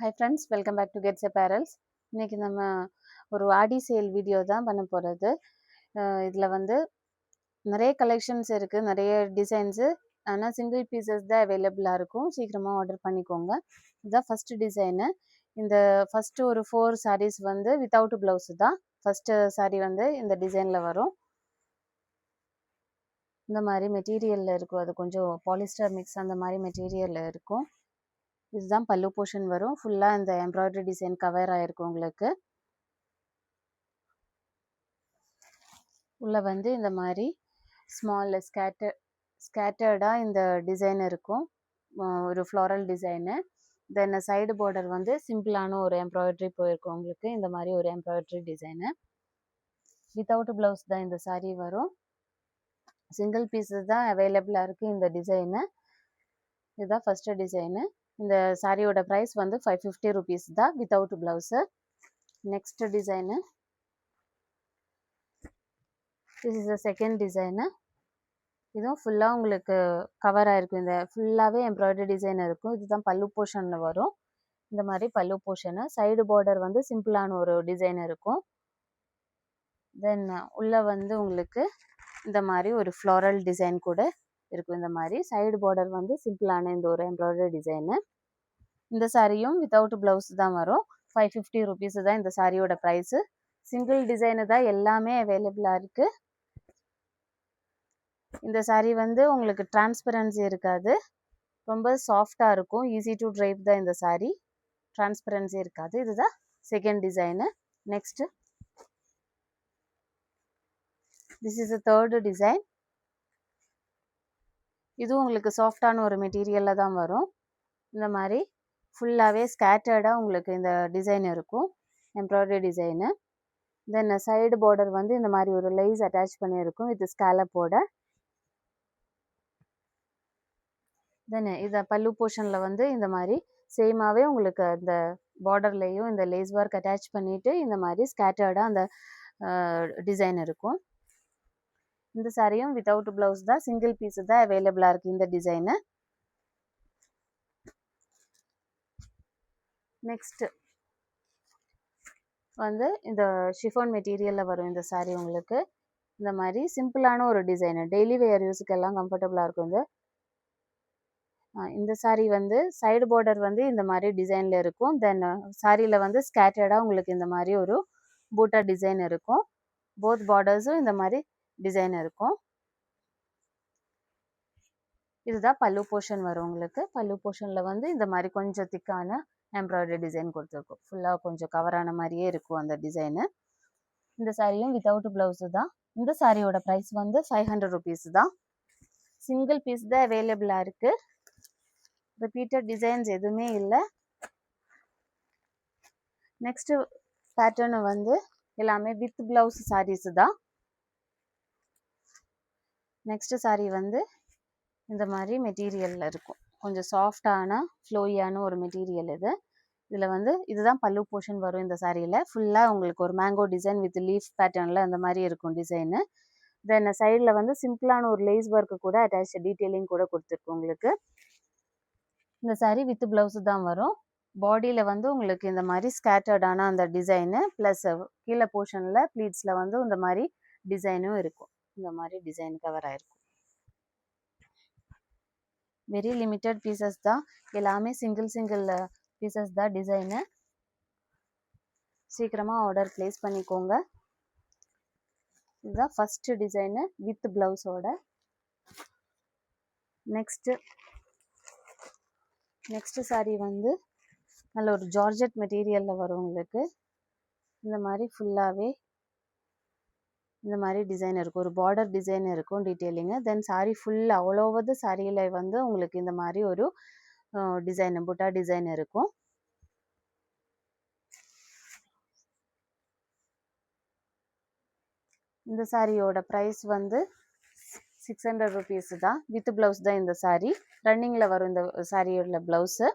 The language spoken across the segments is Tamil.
Hi friends, welcome back to Gets Apparels. இன்னைக்கு நம்ம ஒரு ஆடி சேல் வீடியோ தான் பண்ண போகிறது. இதில் வந்து நிறைய கலெக்ஷன்ஸ் இருக்குது, நிறைய டிசைன்ஸு. ஆனால் சிங்கிள் பீசஸ் தான் அவைலபிளாக இருக்கும். சீக்கிரமாக ஆர்டர் பண்ணிக்கோங்க. இதுதான் ஃபஸ்ட்டு டிசைனு. இந்த ஃபஸ்ட்டு ஒரு 4 sarees வந்து வித்தவுட் ப்ளவுஸு தான். ஃபஸ்ட்டு saree வந்து இந்த டிசைனில் வரும். இந்த மாதிரி மெட்டீரியலில் இருக்கும். அது கொஞ்சம் பாலிஸ்டர் மிக்ஸ் அந்த மாதிரி மெட்டீரியலில் இருக்கும். இதுதான் பல்லு போர்ஷன் வரும். ஃபுல்லாக இந்த எம்ப்ராய்டரி டிசைன் கவர் ஆகிருக்கும் உங்களுக்கு. உள்ள வந்து இந்த மாதிரி ஸ்மால் ஸ்கேட்டர்டாக இந்த டிசைன் இருக்கும். ஒரு ஃப்ளாரல் டிசைனு. தென் சைடு பார்டர் வந்து சிம்பிளான ஒரு எம்ப்ராய்டரி போயிருக்கும் உங்களுக்கு. இந்த மாதிரி ஒரு எம்ப்ராய்டரி டிசைனு. வித்தவுட் ப்ளவுஸ் தான் இந்த saree வரும். சிங்கிள் பீஸஸ் தான் அவைலபிளாக இருக்குது இந்த டிசைனு. இதுதான் ஃபஸ்ட்டு டிசைனு. இந்த சாரியோட ப்ரைஸ் வந்து 550 rupees தான் without blouse. Next design, this is the second design. இதுவும் ஃபுல்லாக உங்களுக்கு கவர் ஆகிருக்கும். இந்த ஃபுல்லாகவே எம்ப்ராய்டரி டிசைன் இருக்கும். இதுதான் பல்லு போர்ஷனில் வரும். இந்த மாதிரி பல்லு போர்ஷனு. சைடு பார்டர் வந்து சிம்பிளான ஒரு டிசைன் இருக்கும். தென் உள்ளே வந்து உங்களுக்கு இந்த மாதிரி ஒரு ஃப்ளாரல் டிசைன் கூட இருக்கும். இந்த மாதிரி சைடு பார்டர் வந்து சிம்பிளான இந்த ஒரு எம்ப்ராய்டரி டிசைனு. இந்த சாரியும் வித்தவுட் ப்ளவுஸ் தான் வரும். 550 rupees தான் இந்த சாரியோட ப்ரைஸு. சிங்கிள் டிசைனு தான் எல்லாமே அவைலபிளாக இருக்குது. இந்த saree வந்து உங்களுக்கு டிரான்ஸ்பரன்சி இருக்காது, ரொம்ப சாஃப்டாக இருக்கும். ஈஸி டு ட்ரைப் தான் இந்த saree. டிரான்ஸ்பரன்சி இருக்காது. இதுதான் second design. Next, this is the third design. இதுவும் உங்களுக்கு சாஃப்டான ஒரு மெட்டீரியலில் தான் வரும். இந்த மாதிரி ஃபுல்லாகவே ஸ்கேட்டர்டாக உங்களுக்கு இந்த டிசைன் இருக்கும், எம்ப்ராய்டரி டிசைனு. தென் சைடு பார்டர் வந்து இந்த மாதிரி ஒரு லேஸ் அட்டாச் பண்ணியிருக்கும், இது ஸ்கேலப்போட. தென் இதை பல்லு போர்ஷனில் வந்து இந்த மாதிரி சேமாகவே உங்களுக்கு அந்த பார்டர்லேயும் இந்த லேஸ் ஒர்க் அட்டாச் பண்ணிவிட்டு இந்த மாதிரி ஸ்கேட்டர்டாக அந்த டிசைன் இருக்கும். இந்த சாரியும் வித்தவுட் ப்ளவுஸ் தான், சிங்கிள் பீஸு தான் அவைலபிளாக இருக்குது இந்த டிசைனு. நெக்ஸ்ட்டு வந்து இந்த ஷிஃபான் மெட்டீரியலில் வரும் இந்த saree உங்களுக்கு. இந்த மாதிரி சிம்பிளான ஒரு டிசைனு, டெய்லி வேர் யூஸுக்கெல்லாம் கம்ஃபர்டபுளாக இருக்கும். இந்த saree வந்து சைடு பார்டர் வந்து இந்த மாதிரி டிசைனில் இருக்கும். தென் சாரியில் வந்து ஸ்கேட்டர்டாக உங்களுக்கு இந்த மாதிரி ஒரு பூட்டா டிசைன் இருக்கும். போத் பார்டர்ஸும் இந்த மாதிரி டிசைன் இருக்கும். இதுதான் பல்லு போர்ஷன் வரும் உங்களுக்கு. பல்லு போர்ஷனில் வந்து இந்த மாதிரி கொஞ்சம் திக்கான எம்ப்ராய்டரி டிசைன் கொடுத்துருக்கும். ஃபுல்லாக கொஞ்சம் கவரான மாதிரியே இருக்கும் அந்த டிசைனு. இந்த சாரியும் வித்தவுட் ப்ளவுஸு தான். இந்த சாரியோட ப்ரைஸ் வந்து 500 rupees தான். சிங்கிள் பீஸ் தான் அவைலபிளாக இருக்குது. ரிப்பீட்டட் டிசைன்ஸ் எதுவுமே இல்லை. நெக்ஸ்ட்டு பேட்டர்னு வந்து எல்லாமே வித் ப்ளவுஸ் சாரீஸு தான். நெக்ஸ்ட்டு saree வந்து இந்த மாதிரி மெட்டீரியலில் இருக்கும். கொஞ்சம் சாஃப்டான ஃப்ளோயான ஒரு மெட்டீரியல் இது. இதில் வந்து இதுதான் பல்லு போர்ஷன் வரும் இந்த சாரியில். ஃபுல்லாக உங்களுக்கு ஒரு மேங்கோ டிசைன் வித் லீஃப் பேட்டர்னில் அந்த மாதிரி இருக்கும் டிசைனு. தென் சைடில் வந்து சிம்பிளான ஒரு லேஸ் ஒர்க்கு கூட அட்டாச் டீட்டெயிலிங் கூட கொடுத்துருக்கு உங்களுக்கு. இந்த saree வித் ப்ளவுஸு தான் வரும். பாடியில் வந்து உங்களுக்கு இந்த மாதிரி ஸ்கேட்டர்டான அந்த டிசைனு ப்ளஸ் கீழே போர்ஷனில் ப்ளீட்ஸில் வந்து இந்த மாதிரி டிசைனும் இருக்கும். இந்த மாதிரி டிசைன் கவர் ஆகிருக்கும். வெரி லிமிட்டட் பீசஸ் தான், எல்லாமே சிங்கிள் பீசஸ் தான் டிசைனு. சீக்கிரமாக ஆர்டர் ப்ளேஸ் பண்ணிக்கோங்க. இதுதான் ஃபஸ்ட்டு டிசைனு வித் ப்ளவுஸோட. நெக்ஸ்ட்டு saree வந்து நல்ல ஒரு ஜார்ஜெட் மெட்டீரியலில் வரும் உங்களுக்கு. இந்த மாதிரி ஃபுல்லாகவே இந்த மாதிரி டிசைன் இருக்கும், ஒரு பார்டர் டிசைன் இருக்கும் டீட்டெயிலிங்கு. தென் saree full all over the சாரியில் வந்து உங்களுக்கு இந்த மாதிரி ஒரு டிசைன் புட்டா டிசைன் இருக்கும். இந்த சாரியோட ப்ரைஸ் வந்து 600 rupees தான். வித் ப்ளவுஸ் தான் இந்த saree. ரன்னிங்கில் வரும் இந்த சாரியோட ப்ளவுஸு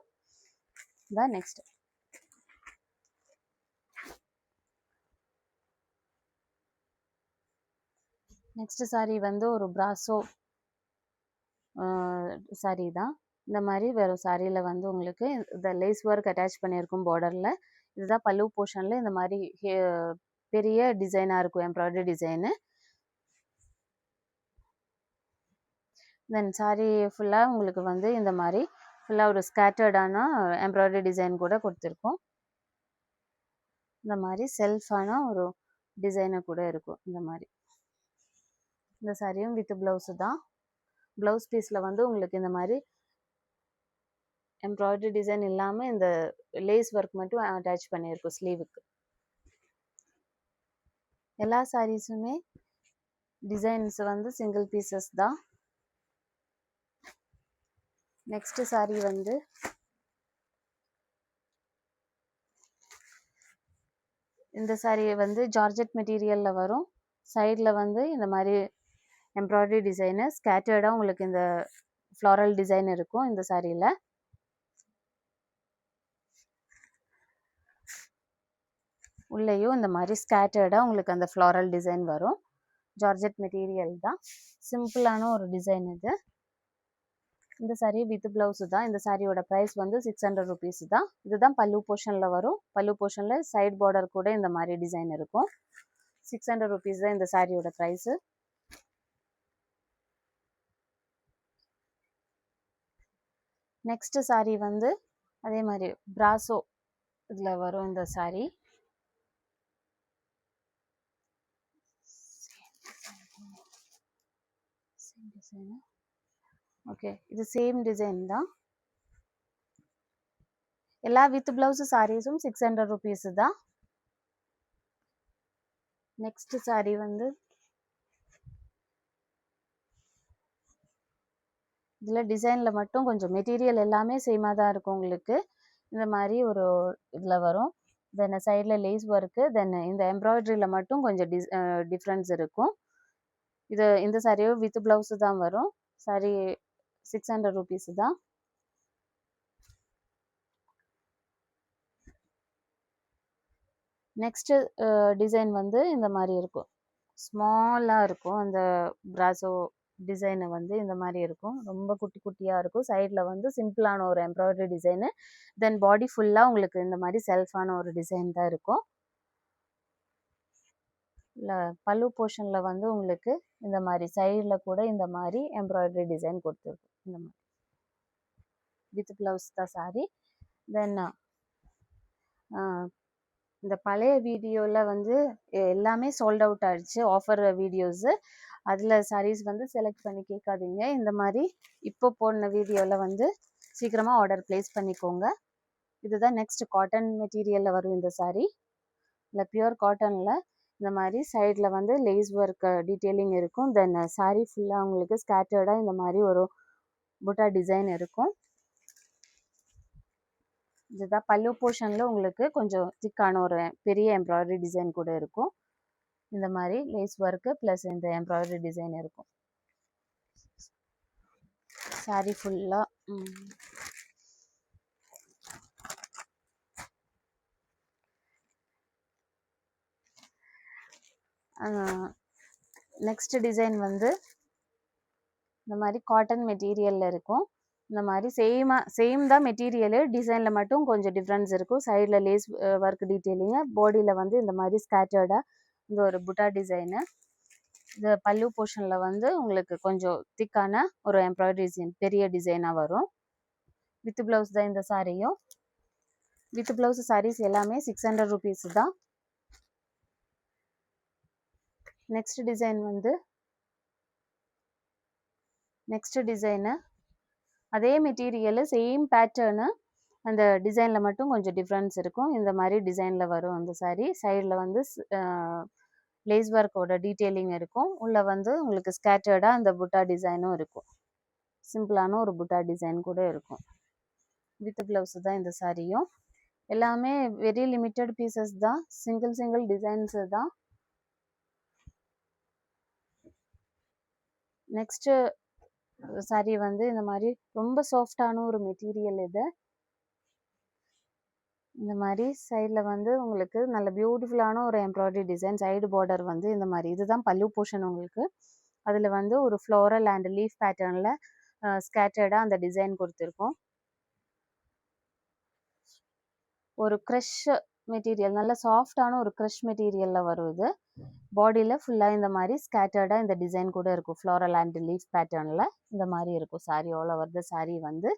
தான். நெக்ஸ்ட் saree வந்து ஒரு பிராசோ saree தான். இந்த மாதிரி வெறும் சாரியில் வந்து உங்களுக்கு இந்த லேஸ் ஒர்க் அட்டாச் பண்ணியிருக்கும் பார்டரில். இதுதான் பல்லு போர்ஷனில் இந்த மாதிரி பெரிய டிசைனாக இருக்கும், எம்ப்ராய்டரி டிசைனு. தென் சாரி ஃபுல்லாக உங்களுக்கு வந்து இந்த மாதிரி ஃபுல்லாக ஒரு ஸ்கேட்டர்டான எம்ப்ராய்டரி டிசைன் கூட கொடுத்துருக்கோம். இந்த மாதிரி செல்ஃபான ஒரு டிசைனை கூட இருக்கும். இந்த மாதிரி இந்த சாரியும் வித் ப்ளவுஸு தான். ப்ளவுஸ் பீஸில் வந்து உங்களுக்கு இந்த மாதிரி எம்ப்ராய்டரி டிசைன் இல்லாமல் இந்த லேஸ் ஒர்க் மட்டும் அட்டாச் பண்ணியிருக்கும் ஸ்லீவுக்கு. எல்லா சாரீஸுமே டிசைன்ஸ் வந்து சிங்கிள் பீசஸ் தான். நெக்ஸ்ட் சாரீ வந்து இந்த சாரீ வந்து ஜார்ஜெட் மெட்டீரியலில் வரும். சைடில் வந்து இந்த மாதிரி எம்ப்ராய்டரி டிசைனு ஸ்கேட்டர்டாக உங்களுக்கு இந்த ஃப்ளாரல் டிசைன் இருக்கும் இந்த சாரியில். உள்ளேயும் இந்த மாதிரி ஸ்கேட்டர்டாக உங்களுக்கு அந்த ஃப்ளாரல் டிசைன் வரும். ஜார்ஜெட் மெட்டீரியல் தான், சிம்பிளான ஒரு டிசைன் இது. இந்த சாரீ வித் ப்ளவுஸு தான். இந்த சாரியோட ப்ரைஸ் வந்து 600 rupees தான். இதுதான் பல்லு போர்ஷனில் வரும். பல்லு போர்ஷனில் சைட் பார்டர் கூட இந்த மாதிரி டிசைன் இருக்கும். 600 rupees தான் இந்த சாரியோட ப்ரைஸு. நெக்ஸ்ட் சாரீ வந்து அதே மாதிரி பிராசோ இதில் வரும் இந்த சாரீ. ஓகே, இது சேம் டிசைன் தான். எல்லா வித் பிளவுஸ் சாரீஸும் 600 rupees தான். நெக்ஸ்ட் சாரீ வந்து இதில் டிசைனில் மட்டும் கொஞ்சம் மெட்டீரியல் எல்லாமே சேமாக தான் இருக்கும் உங்களுக்கு. இந்த மாதிரி ஒரு இதில் வரும். தென் சைடில் லேஸ் ஒர்க்கு, தென் இந்த எம்ப்ராய்டரியில் மட்டும் கொஞ்சம் டிஃப்ரென்ஸ் இருக்கும். இந்த சாரியும் வித் ப்ளவுஸு தான் வரும். சாரி 600 rupees தான். நெக்ஸ்ட் டிசைன் வந்து இந்த மாதிரி இருக்கும், ஸ்மாலாக இருக்கும். அந்த பிராசோ டிசைனை வந்து இந்த மாதிரி இருக்கும், ரொம்ப குட்டி குட்டியாக இருக்கும். சைடில் வந்து சிம்பிளான ஒரு எம்ப்ராய்டரி டிசைனு. தென் பாடி ஃபுல்லாக உங்களுக்கு இந்த மாதிரி செல்ஃபான ஒரு டிசைன் தான் இருக்கும். இல்லை பல்லு போர்ஷனில் வந்து உங்களுக்கு இந்த மாதிரி சைடில் கூட இந்த மாதிரி எம்ப்ராய்டரி டிசைன் கொடுத்துருக்கும். இந்த மாதிரி வித் ப்ளவுஸ் தான் சாரி. தென் இந்த பழைய வீடியோவில் வந்து எல்லாமே சோல்ட் அவுட் ஆகிடுச்சு, ஆஃபர் வீடியோஸு. அதில் சாரீஸ் வந்து செலக்ட் பண்ணி கேட்காதீங்க. இந்த மாதிரி இப்போ போன வீடியோவில் வந்து சீக்கிரமாக ஆர்டர் ப்ளேஸ் பண்ணிக்கோங்க. இதுதான் நெக்ஸ்ட் காட்டன் மெட்டீரியலில் வரும் இந்த சாரீ. இல்லை பியூர் காட்டனில் இந்த மாதிரி சைடில் வந்து லேஸ் ஒர்க் டீட்டெயிலிங் இருக்கும். தென் சாரீ ஃபுல்லாக உங்களுக்கு ஸ்கேட்டர்டாக இந்த மாதிரி ஒரு புட்டா டிசைன் இருக்கும். இதுதான் பல்லு போர்ஷனில் உங்களுக்கு கொஞ்சம் திக்கான ஒரு பெரிய எம்ப்ராய்டரி டிசைன் கூட இருக்கும். இந்த மாதிரி லேஸ் ஒர்க்கு ப்ளஸ் இந்த எம்ப்ராய்டரி டிசைன் இருக்கும் சாரீ ஃபுல்லாக. நெக்ஸ்ட் டிசைன் வந்து இந்த மாதிரி காட்டன் மெட்டீரியலில் இருக்கும். இந்த மாதிரி சேம் தான் மெட்டீரியலு, டிசைனில் மட்டும் கொஞ்சம் டிஃப்ரென்ஸ் இருக்கும். சைடில் லேஸ் ஒர்க் டீட்டெயிலிங்கு, பாடியில் வந்து இந்த மாதிரி ஸ்கேட்டர்டாக இந்த ஒரு புட்டா டிசைனு. இந்த பல்லு போர்ஷனில் வந்து உங்களுக்கு கொஞ்சம் திக்கான ஒரு எம்ப்ராய்டரி டிசைன் பெரிய டிசைனாக வரும். வித் ப்ளவுஸ் தான் இந்த சாரியும். வித் ப்ளவுஸ் சாரீஸ் எல்லாமே 600 rupees தான். நெக்ஸ்ட் டிசைனு அதே மெட்டீரியலு சேம் பேட்டர்னு, அந்த டிசைனில் மட்டும் கொஞ்சம் டிஃப்ரென்ஸ் இருக்கும். இந்த மாதிரி டிசைனில் வரும் அந்த சாரீ. சைடில் வந்து லேஸ் ஒர்க்கோட டீட்டெயிலிங் இருக்கும். உள்ளே வந்து உங்களுக்கு ஸ்கேட்டர்டாக அந்த புட்டா டிசைனும் இருக்கும். சிம்பிளான ஒரு புட்டா டிசைன் கூட இருக்கும். வித் ப்ளவுஸ் தான் இந்த சாரியும். எல்லாமே வெரி லிமிட்டட் பீசஸ் தான், சிங்கிள் டிசைன்ஸு தான். நெக்ஸ்ட்டு சாரீ வந்து இந்த மாதிரி ரொம்ப சாஃப்டான ஒரு மெட்டீரியல் இது. இந்த மாதிரி சைடில் வந்து உங்களுக்கு நல்ல பியூட்டிஃபுல்லான ஒரு எம்ப்ராய்டரி டிசைன். சைடு பார்டர் வந்து இந்த மாதிரி, இதுதான் பல்லு போர்ஷன் உங்களுக்கு. அதில் வந்து ஒரு ஃப்ளோரல் அண்ட் லீஃப் பேட்டர்னில் ஸ்கேட்டர்டாக அந்த டிசைன் கொடுத்துருக்கோம். ஒரு க்ரஷ் மெட்டீரியல், நல்ல சாஃப்டான ஒரு க்ரஷ் மெட்டீரியலில் வரும் இது. பாடியில் ஃபுல்லாக இந்த மாதிரி ஸ்கேட்டர்டாக இந்த டிசைன் கூட இருக்கும். ஃப்ளாரல் அண்ட் லீஃப் பேட்டர்னில் இந்த மாதிரி இருக்கும் sari. All over the sari வந்து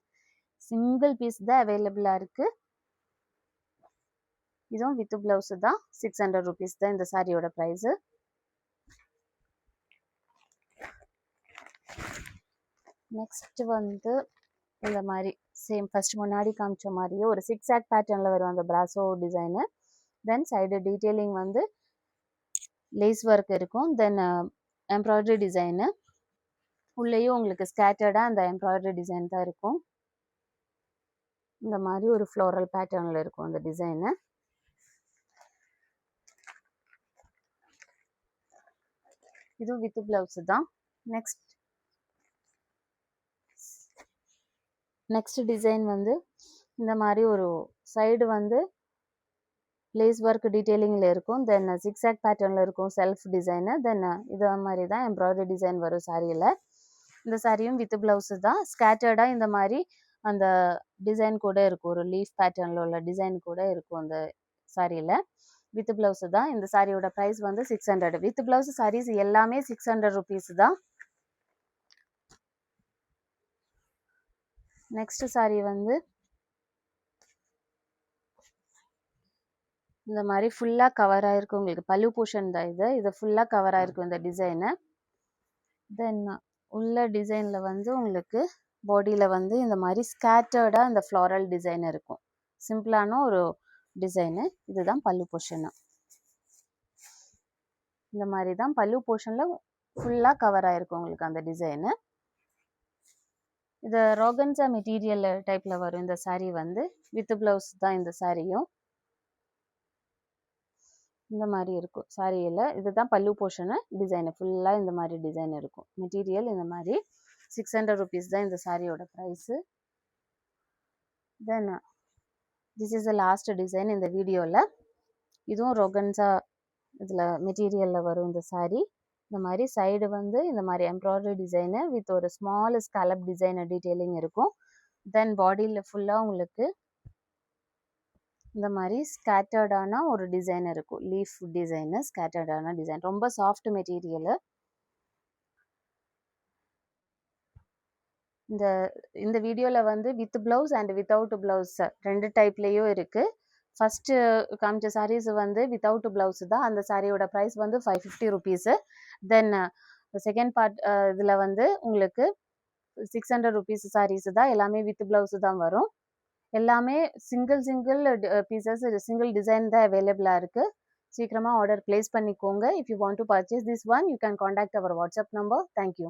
சிங்கிள் பீஸ் தான் அவைலபிளாக இருக்குது. இதுவும் வித் ப்ளவுஸு தான். 600 rupees தான் இந்த சாரியோட ப்ரைஸு. நெக்ஸ்ட் வந்து இந்த மாதிரி சேம் ஃபர்ஸ்ட் முன்னாடி காமிச்ச மாதிரியே ஒரு 6 ஆக்ட் பேட்டர்னில் வரும் அந்த பிராசோ டிசைனு. தென் சைடு டீட்டெயிலிங் வந்து லேஸ் ஒர்க் இருக்கும். தென் எம்ப்ராய்டரி டிசைனு. உள்ளேயும் உங்களுக்கு ஸ்கேட்டர்டாக அந்த எம்ப்ராய்டரி டிசைன் தான் இருக்கும். இந்த மாதிரி ஒரு ஃப்ளோரல் பேட்டர்னில் இருக்கும் அந்த டிசைனு. இதுவும் வித் பிளவுஸ் தான். நெக்ஸ்ட் டிசைன் வந்து இந்த மாதிரி ஒரு சைடு வந்து லேஸ் ஒர்க் டீட்டெயிலிங்கில் இருக்கும். தென் 6 ஆக்ட் பேட்டர்னில் இருக்கும் செல்ஃப் டிசைனு. தென் இது மாதிரி தான் எம்ப்ராய்டரி டிசைன் வரும் சாரியில். இந்த சாரியும் வித் பிளவுஸு தான். ஸ்கேட்டர்டாக இந்த மாதிரி அந்த டிசைன் கூட இருக்கும். ஒரு லீஃப் பேட்டர்னில் உள்ள டிசைன் கூட இருக்கும் அந்த சாரியில். வித் பிளவுஸு தான். இந்த சாரியோட ப்ரைஸ் வந்து 600. வித் பிளவுஸ் சாரீஸ் எல்லாமே 600 rupees தான். நெக்ஸ்ட் சாரி வந்து இந்த மாதிரி ஃபுல்லாக கவர் ஆகிருக்கும். உங்களுக்கு பல்லு போர்ஷன் தான் இது. இது ஃபுல்லாக கவர் ஆகிருக்கும் இந்த டிசைனு. தென் உள்ள டிசைனில் வந்து உங்களுக்கு பாடியில் வந்து இந்த மாதிரி ஸ்கேட்டர்டாக இந்த ஃப்ளாரல் டிசைன் இருக்கும். சிம்பிளான ஒரு டிசைனு. இதுதான் பல்லு போர்ஷனு. இந்த மாதிரி தான் பல்லு போர்ஷனில் ஃபுல்லாக கவர் ஆகிருக்கும் உங்களுக்கு அந்த டிசைனு. இது ரோகன்சா மெட்டீரியல் டைப்பில் வரும் இந்த சாரீ வந்து. வித் பிளவுஸ் தான் இந்த சாரியும். இந்த மாதிரி இருக்கும் சாரியில். இதுதான் பல்லு போர்ஷனு. டிசைனு ஃபுல்லாக இந்த மாதிரி டிசைன் இருக்கும். மெட்டீரியல் இந்த மாதிரி 600 rupees தான் இந்த சாரியோட price. Then this is the last design இந்த வீடியோவில். இதுவும் ரோகன்சா இதில் மெட்டீரியலில் வரும் இந்த சாரீ. இந்த மாதிரி சைடு வந்து இந்த மாதிரி எம்ப்ராய்டரி டிசைனு வித் ஒரு ஸ்மால் ஸ்கேலப் டிசைன் டீட்டெயிலிங் இருக்கும். தென் பாடியில் ஃபுல்லாக உங்களுக்கு இந்த மாதிரி ஸ்கேட்டர்டான ஒரு டிசைன் இருக்கும். லீஃப் டிசைனு, ஸ்கேட்டர்டான டிசைன். ரொம்ப சாஃப்ட் மெட்டீரியலு. இந்த வீடியோவில் வந்து with blouse and without blouse 2 டைப்லேயும் இருக்குது. ஃபஸ்ட்டு காமிச்ச சாரீஸ் வந்து வித்தவுட் ப்ளவுஸ் தான். அந்த சாரியோட ப்ரைஸ் வந்து 550 rupees. தென் செகண்ட் பார்ட் இதில் வந்து உங்களுக்கு 600 rupees சாரீஸ் தான். எல்லாமே வித் ப்ளவுஸ் தான் வரும். எல்லாமே சிங்கிள் பீசஸ், சிங்கிள் டிசைன் தான் அவைலபிளாக இருக்குது. சீக்கிரமாக ஆர்டர் ப்ளேஸ் பண்ணிக்கோங்க. If you want to purchase this one, you can contact our WhatsApp number. Thank you.